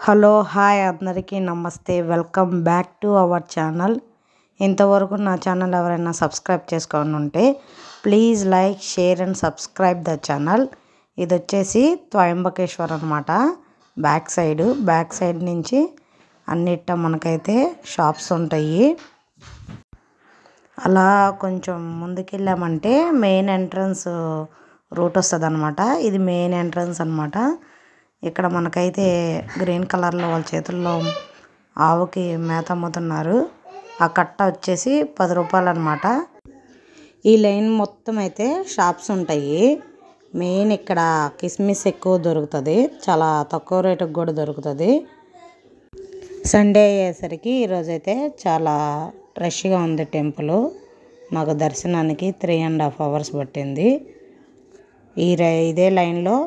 Hello hi అందరికీ నమస్తే. Welcome back to our channel. ఇంతవరకు నా ఛానల్ ఎవరైనా సబ్స్క్రైబ్ చేసుకొని ఉంటే please like share and subscribe the channel. ఇది వచ్చేసి త్రయంబకేశ్వర్ అనమాట. బ్యాక్ సైడ్ నుంచి అన్నిట మనకైతే షాప్స్ ఉంటాయి. అలా కొంచెం ముందుకెళ్ళామంటే మెయిన్ ఎంట్రన్స్ రూట్ వస్తుంది అనమాట. ఇది మెయిన్ ఎంట్రన్స్ అనమాట. ఇక్కడ మనకైతే గ్రీన్ కలర్లో వాళ్ళ చేతుల్లో ఆవుకి మేత అమ్ముతున్నారు. ఆ కట్ట వచ్చేసి 10 రూపాయలు అనమాట. ఈ లైన్ మొత్తం అయితే షాప్స్ ఉంటాయి. మెయిన్ ఇక్కడ కిస్మిస్ ఎక్కువ దొరుకుతుంది, చాలా తక్కువ రేటుకి కూడా దొరుకుతుంది. సండే అయ్యేసరికి ఈరోజైతే చాలా రష్గా ఉంది టెంపుల్. మాకు దర్శనానికి 3.5 hours పట్టింది. ఇదే లైన్లో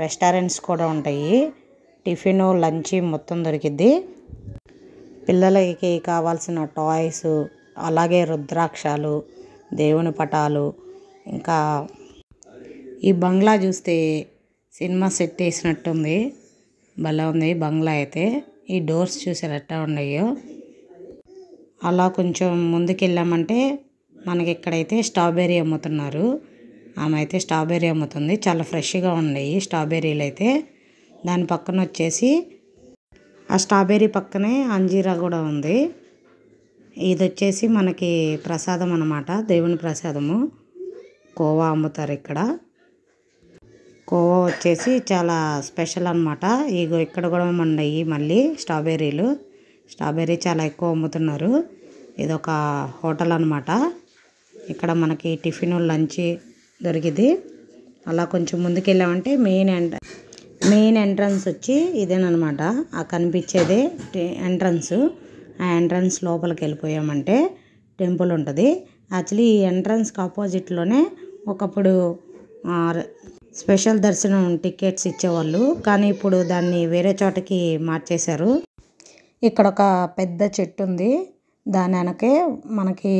రెస్టారెంట్స్ కూడా ఉంటాయి. టిఫిన్ లంచ్ మొత్తం దొరికిద్ది. పిల్లలకి కావాల్సిన టాయ్స్, అలాగే రుద్రాక్షాలు, దేవుని పటాలు, ఇంకా ఈ బంగ్లా చూస్తే సినిమా సెట్ వేసినట్టుంది. భలే ఉంది బంగ్లా అయితే. ఈ డోర్స్ చూసారు ఎట్టా ఉన్నాయో. అలా కొంచెం ముందుకెళ్ళామంటే మనకి ఇక్కడైతే స్ట్రాబెర్రీ అమ్ముతున్నారు. ఆమె అయితే స్ట్రాబెర్రీ అమ్ముతుంది. చాలా ఫ్రెష్గా ఉన్నాయి స్ట్రాబెర్రీలు అయితే. దాని పక్కన వచ్చేసి ఆ స్ట్రాబెర్రీ పక్కనే అంజీరా కూడా ఉంది. ఇది వచ్చేసి మనకి ప్రసాదం అన్నమాట, దేవుని ప్రసాదము. కోవా అమ్ముతారు ఇక్కడ. కోవా వచ్చేసి చాలా స్పెషల్ అనమాట. ఇక్కడ కూడా ఉన్నాయి మళ్ళీ స్ట్రాబెర్రీ చాలా ఎక్కువ అమ్ముతున్నారు. ఇదొక హోటల్ అనమాట. ఇక్కడ మనకి టిఫిన్ లంచ్ దొరికింది. అలా కొంచెం ముందుకెళ్ళామంటే మెయిన్ ఎంట్రన్స్ వచ్చి ఇదేనమాట. ఆ కనిపించేదే ఎంట్రన్స్. ఆ ఎంట్రన్స్ లోపలికి వెళ్ళిపోయామంటే టెంపుల్ ఉంటుంది. యాక్చువల్లీ ఈ ఎంట్రన్స్కి ఆపోజిట్లోనే ఒకప్పుడు స్పెషల్ దర్శనం టికెట్స్ ఇచ్చేవాళ్ళు, కానీ ఇప్పుడు దాన్ని వేరే చోటకి మార్చేశారు. ఇక్కడ ఒక పెద్ద చెట్టు ఉంది. దాని వెనకే మనకి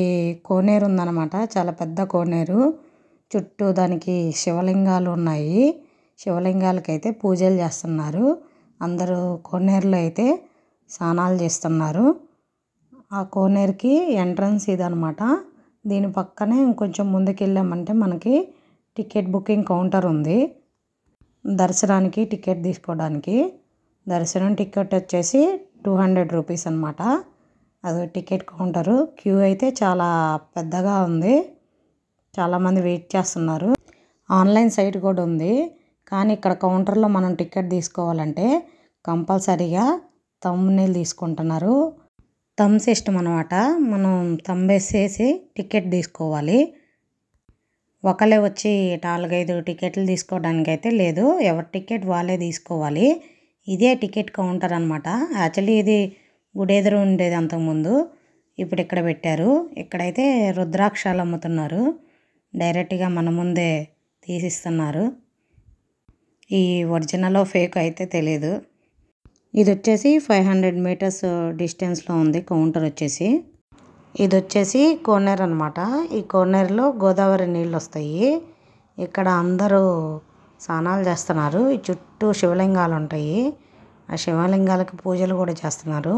కోనేరు ఉందన్నమాట. చాలా పెద్ద కోనేరు. చుట్టూ దానికి శివలింగాలు ఉన్నాయి. శివలింగాలకైతే పూజలు చేస్తున్నారు. అందరూ కోనేరులో అయితే స్నానాలు చేస్తున్నారు. ఆ కోనేరుకి ఎంట్రన్స్ ఇదనమాట. దీని పక్కనే ఇంకొంచెం ముందుకెళ్ళామంటే మనకి టికెట్ బుకింగ్ కౌంటర్ ఉంది. దర్శనానికి టికెట్ తీసుకోవడానికి. దర్శనం టికెట్ వచ్చేసి 200 రూపీస్ అనమాట. అది టికెట్ కౌంటరు. క్యూ అయితే చాలా పెద్దగా ఉంది. చాలామంది వెయిట్ చేస్తున్నారు. ఆన్లైన్ సైట్ కూడా ఉంది, కానీ ఇక్కడ కౌంటర్లో మనం టికెట్ తీసుకోవాలంటే కంపల్సరీగా థంబ్నెయిల్ తీసుకుంటున్నారు. థంబ్ సిస్టమ్ అనమాట. మనం థంబ్ వేసేసి టికెట్ తీసుకోవాలి. ఒకళ్ళే వచ్చి 4-5 టికెట్లు తీసుకోవడానికి అయితే లేదు. ఎవరి టికెట్ వాళ్ళే తీసుకోవాలి. ఇదే టికెట్ కౌంటర్ అనమాట. యాక్చువల్లీ ఇది గుడి ఎదురు ఉండేది అంతకుముందు. ఇప్పుడు ఇక్కడ పెట్టారు. ఇక్కడైతే రుద్రాక్షాలు అమ్ముతున్నారు. డైరెక్ట్గా మన ముందే తీసిస్తున్నారు. ఈ ఒరిజినల్ ఫేక్ అయితే తెలియదు. ఇది వచ్చేసి 500 meters డిస్టెన్స్లో ఉంది కౌంటర్ వచ్చేసి. ఇది వచ్చేసి కోనేరు అనమాట. ఈ కోనేరులో గోదావరి నీళ్ళు వస్తాయి. ఇక్కడ అందరూ స్నానాలు చేస్తున్నారు. ఈ చుట్టూ శివలింగాలు ఉంటాయి. ఆ శివలింగాలకి పూజలు కూడా చేస్తున్నారు.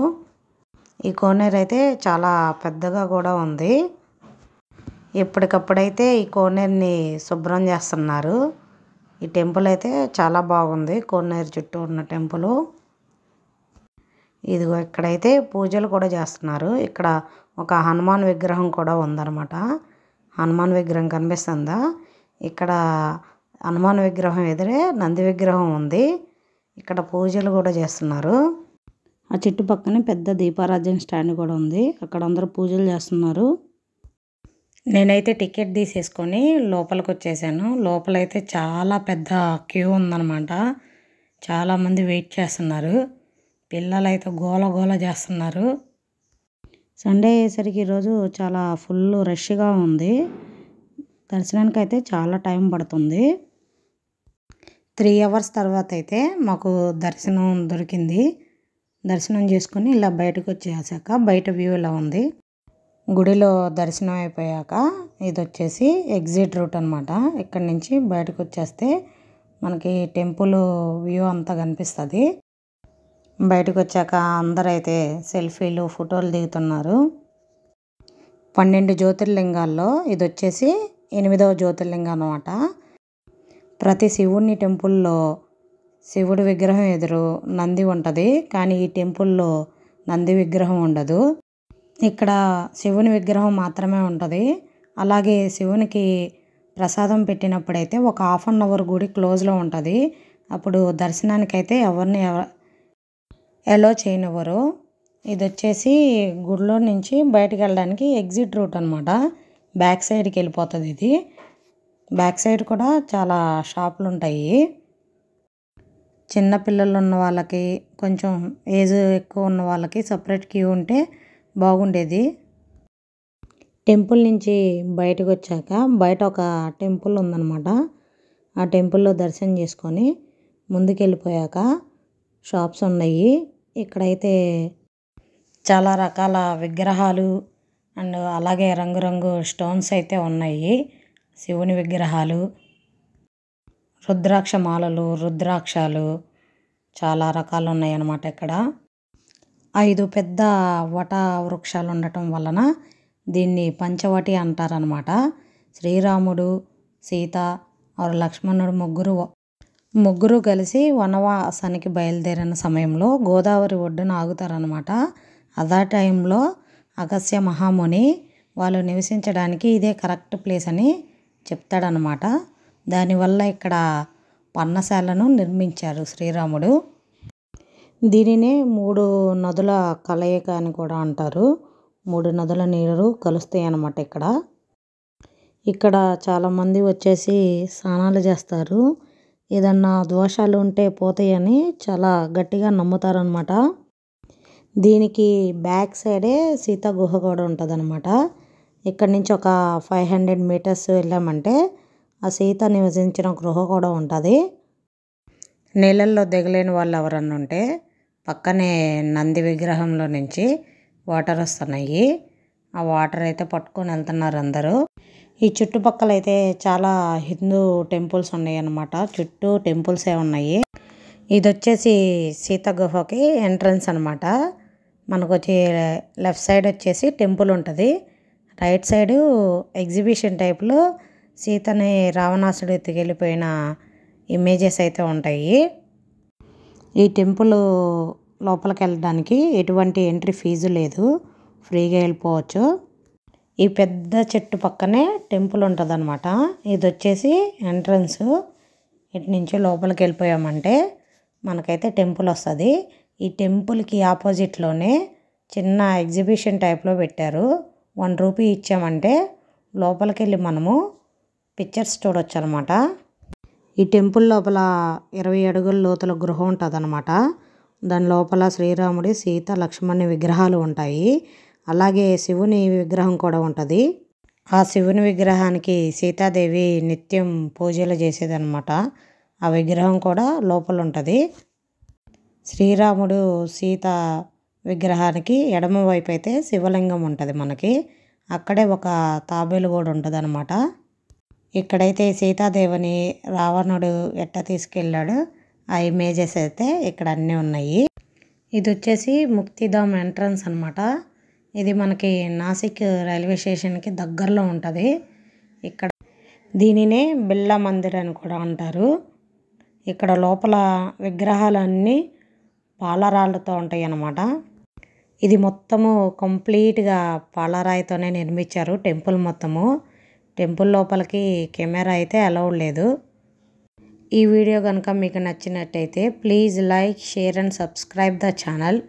ఈ కోనేరు అయితే చాలా పెద్దగా కూడా ఉంది. ఎప్పటికప్పుడైతే ఈ కోనేరుని శుభ్రం చేస్తున్నారు. ఈ టెంపుల్ అయితే చాలా బాగుంది. కోనేరు చుట్టూ ఉన్న టెంపుల్. ఇదిగో ఇక్కడైతే పూజలు కూడా చేస్తున్నారు. ఇక్కడ ఒక హనుమాన్ విగ్రహం కూడా ఉందన్నమాట. హనుమాన్ విగ్రహం కనిపిస్తుందా? ఇక్కడ హనుమాన్ విగ్రహం ఎదురే నంది విగ్రహం ఉంది. ఇక్కడ పూజలు కూడా చేస్తున్నారు. ఆ చుట్టుపక్కనే పెద్ద దీపారాధన స్టాండ్ కూడా ఉంది. అక్కడ అందరూ పూజలు చేస్తున్నారు. నేనైతే టికెట్ తీసేసుకొని లోపలికి వచ్చేసాను. లోపలైతే చాలా పెద్ద క్యూ ఉందన్నమాట. చాలామంది వెయిట్ చేస్తున్నారు. పిల్లలైతే గోల చేస్తున్నారు. సండే అయ్యేసరికి ఈరోజు చాలా ఫుల్ రష్గా ఉంది. దర్శనానికి అయితే చాలా టైం పడుతుంది. 3 hours తర్వాత అయితే మాకు దర్శనం దొరికింది. దర్శనం చేసుకొని ఇలా బయటకు వచ్చేసాక బయట వ్యూ ఇలా ఉంది. గుడిలో దర్శనం అయిపోయాక ఇది వచ్చేసి ఎగ్జిట్ రూట్ అనమాట. ఇక్కడి నుంచి బయటకు వచ్చేస్తే మనకి టెంపుల్ వ్యూ అంతా కనిపిస్తుంది. బయటకు వచ్చాక అందరైతే సెల్ఫీలు ఫోటోలు దిగుతున్నారు. 12 జ్యోతిర్లింగాల్లో ఇది వచ్చేసి 8వ జ్యోతిర్లింగం అన్నమాట. ప్రతి శివుని టెంపుల్లో శివుడి విగ్రహం ఎదురు నంది ఉంటుంది, కానీ ఈ టెంపుల్లో నంది విగ్రహం ఉండదు. ఇక్కడ శివుని విగ్రహం మాత్రమే ఉంటుంది. అలాగే శివునికి ప్రసాదం పెట్టినప్పుడైతే ఒక ½ గుడి క్లోజ్లో ఉంటుంది. అప్పుడు దర్శనానికైతే ఎవరిని ఎలో చేయనివ్వరు. ఇది వచ్చేసి గుడిలో నుంచి బయటకు వెళ్ళడానికి ఎగ్జిట్ రూట్ అనమాట. బ్యాక్ సైడ్కి వెళ్ళిపోతుంది. ఇది బ్యాక్ సైడ్ కూడా చాలా షాపులు ఉంటాయి. చిన్నపిల్లలు ఉన్న వాళ్ళకి, కొంచెం ఏజ్ ఎక్కువ ఉన్న వాళ్ళకి సపరేట్ క్యూ ఉంటే బాగుండేది. టెంపుల్ నుంచి బయటకు వచ్చాక బయట ఒక టెంపుల్ ఉందన్నమాట. ఆ టెంపుల్లో దర్శనం చేసుకొని ముందుకు వెళ్ళిపోయాక షాప్స్ ఉన్నాయి. ఇక్కడైతే చాలా రకాల విగ్రహాలు అండ్ అలాగే రంగురంగు స్టోన్స్ అయితే ఉన్నాయి. శివుని విగ్రహాలు, రుద్రాక్ష మాలలు, రుద్రాక్షాలు చాలా రకాలు ఉన్నాయి అన్నమాట. ఇక్కడ 5 పెద్ద వట వృక్షాలు ఉండటం వలన దీన్ని పంచవటి అంటారనమాట. శ్రీరాముడు, సీత ఆరు లక్ష్మణుడు ముగ్గురు కలిసి వనవాసానికి బయలుదేరిన సమయంలో గోదావరి ఒడ్డున ఆగుతారనమాట. అదే టైంలో అగస్త్య మహాముని వాళ్ళు నివసించడానికి ఇదే కరెక్ట్ ప్లేస్ అని చెప్తాడనమాట. దానివల్ల ఇక్కడ పర్ణశాలను నిర్మించారు శ్రీరాముడు. దీనినే 3 నదుల కలయిక అని కూడా అంటారు. 3 నదుల నీరు కలుస్తాయి అన్నమాట. ఇక్కడ చాలామంది వచ్చేసి స్నానాలు చేస్తారు. ఏదన్నా దోషాలు ఉంటే పోతాయని చాలా గట్టిగా నమ్ముతారనమాట. దీనికి బ్యాక్ సైడే సీత గుహ కూడా ఉంటుంది అనమాట. ఇక్కడ నుంచి ఒక 500 మీటర్స్ వెళ్ళామంటే ఆ సీత నివసించిన గృహ కూడా ఉంటుంది. నీళ్ళల్లో దిగలేని వాళ్ళు ఎవరన్నా ఉంటే పక్కనే నంది విగ్రహంలో నుంచి వాటర్ వస్తున్నాయి. ఆ వాటర్ అయితే పట్టుకొని వెళ్తున్నారు అందరూ. ఈ చుట్టుపక్కల అయితే చాలా హిందూ టెంపుల్స్ ఉన్నాయి అన్నమాట. చుట్టూ టెంపుల్సే ఉన్నాయి. ఇది వచ్చేసి సీత గుహకి ఎంట్రన్స్ అనమాట. మనకు వచ్చి లెఫ్ట్ సైడ్ వచ్చేసి టెంపుల్ ఉంటుంది. రైట్ సైడు ఎగ్జిబిషన్ టైప్లో సీతని రావణాసుడు ఎత్తుకెళ్ళిపోయిన ఇమేజెస్ అయితే ఉంటాయి. ఈ టెంపుల్ లోపలికి వెళ్ళడానికి ఎటువంటి ఎంట్రీ ఫీజు లేదు, ఫ్రీగా వెళ్ళిపోవచ్చు. ఈ పెద్ద చెట్టు పక్కనే టెంపుల్ ఉంటుంది అనమాట. ఇది వచ్చేసి ఎంట్రన్స్. ఇటు నుంచి లోపలికి వెళ్ళిపోయామంటే మనకైతే టెంపుల్ వస్తుంది. ఈ టెంపుల్కి ఆపోజిట్లోనే చిన్న ఎగ్జిబిషన్ టైప్లో పెట్టారు. 1 రూపీ ఇచ్చామంటే లోపలికి వెళ్ళి మనము పిక్చర్స్ చూడొచ్చు అనమాట. ఈ టెంపుల్ లోపల 20 అడుగుల లోతుల గృహ ఉంటుంది అనమాట. దాని లోపల శ్రీరాముడి, సీత, లక్ష్మణుని విగ్రహాలు ఉంటాయి. అలాగే శివుని విగ్రహం కూడా ఉంటుంది. ఆ శివుని విగ్రహానికి సీతాదేవి నిత్యం పూజలు చేసేదన్నమాట. ఆ విగ్రహం కూడా లోపల ఉంటుంది. శ్రీరాముడు, సీత విగ్రహానికి ఎడమ వైపు అయితే శివలింగం ఉంటుంది మనకి. అక్కడే ఒక తాబేలు కూడా ఉంటుంది అనమాట. ఇక్కడైతే సీతాదేవిని రావణుడు ఎట్ట తీసుకెళ్ళాడు ఆ ఇమేజెస్ అయితే ఇక్కడ అన్నీ ఉన్నాయి. ఇది వచ్చేసి ముక్తిధామ్ ఎంట్రన్స్ అనమాట. ఇది మనకి నాసిక్ రైల్వే స్టేషన్కి దగ్గరలో ఉంటుంది. ఇక్కడ దీనినే బిర్లా మందిర్ అని కూడా అంటారు. ఇక్కడ లోపల విగ్రహాలన్నీ పాలరాళ్ళతో ఉంటాయి అన్నమాట. ఇది మొత్తము కంప్లీట్గా పాలరాయితోనే నిర్మించారు టెంపుల్ మొత్తము. టెంపుల్ లోపలికి కెమెరా అయితే అలౌడ్ లేదు. ఈ వీడియో కనుక మీకు నచ్చినట్టయితే please like, share and subscribe the channel.